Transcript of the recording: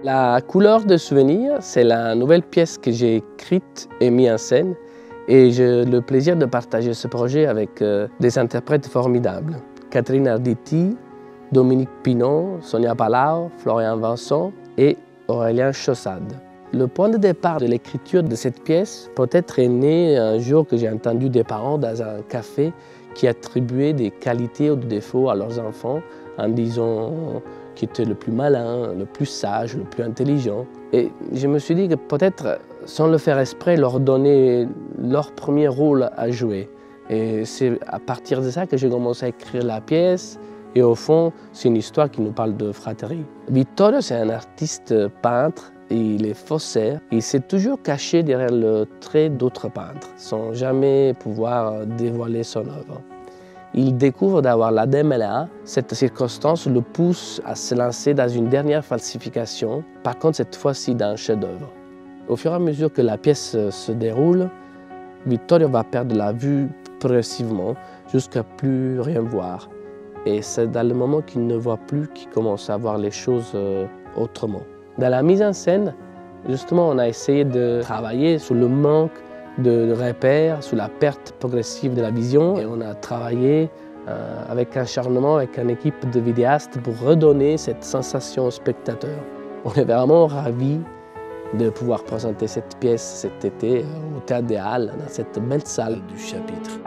La couleur de souvenir, c'est la nouvelle pièce que j'ai écrite et mise en scène. Et j'ai le plaisir de partager ce projet avec des interprètes formidables. Catherine Arditi, Dominique Pinon, Sonia Palau, Florian Vincent et Aurélien Chaussade. Le point de départ de l'écriture de cette pièce peut-être est né un jour que j'ai entendu des parents dans un café qui attribuaient des qualités ou des défauts à leurs enfants en disant qui était le plus malin, le plus sage, le plus intelligent. Et je me suis dit que peut-être, sans le faire exprès, leur donner leur premier rôle à jouer. Et c'est à partir de ça que j'ai commencé à écrire la pièce. Et au fond, c'est une histoire qui nous parle de fratrie. Vittorio, c'est un artiste peintre. Il est faussaire. Il s'est toujours caché derrière le trait d'autres peintres, sans jamais pouvoir dévoiler son œuvre. Il découvre d'avoir l'ADN là. Cette circonstance le pousse à se lancer dans une dernière falsification, par contre cette fois-ci d'un chef-d'œuvre. Au fur et à mesure que la pièce se déroule, Vittorio va perdre la vue progressivement jusqu'à plus rien voir. Et c'est dans le moment qu'il ne voit plus qu'il commence à voir les choses autrement. Dans la mise en scène, justement, on a essayé de travailler sur le manque de repères, sur la perte progressive de la vision. Et on a travaillé avec acharnement, avec une équipe de vidéastes pour redonner cette sensation au spectateur. On est vraiment ravis de pouvoir présenter cette pièce cet été au Théâtre des Halles, dans cette belle salle du Chapitre.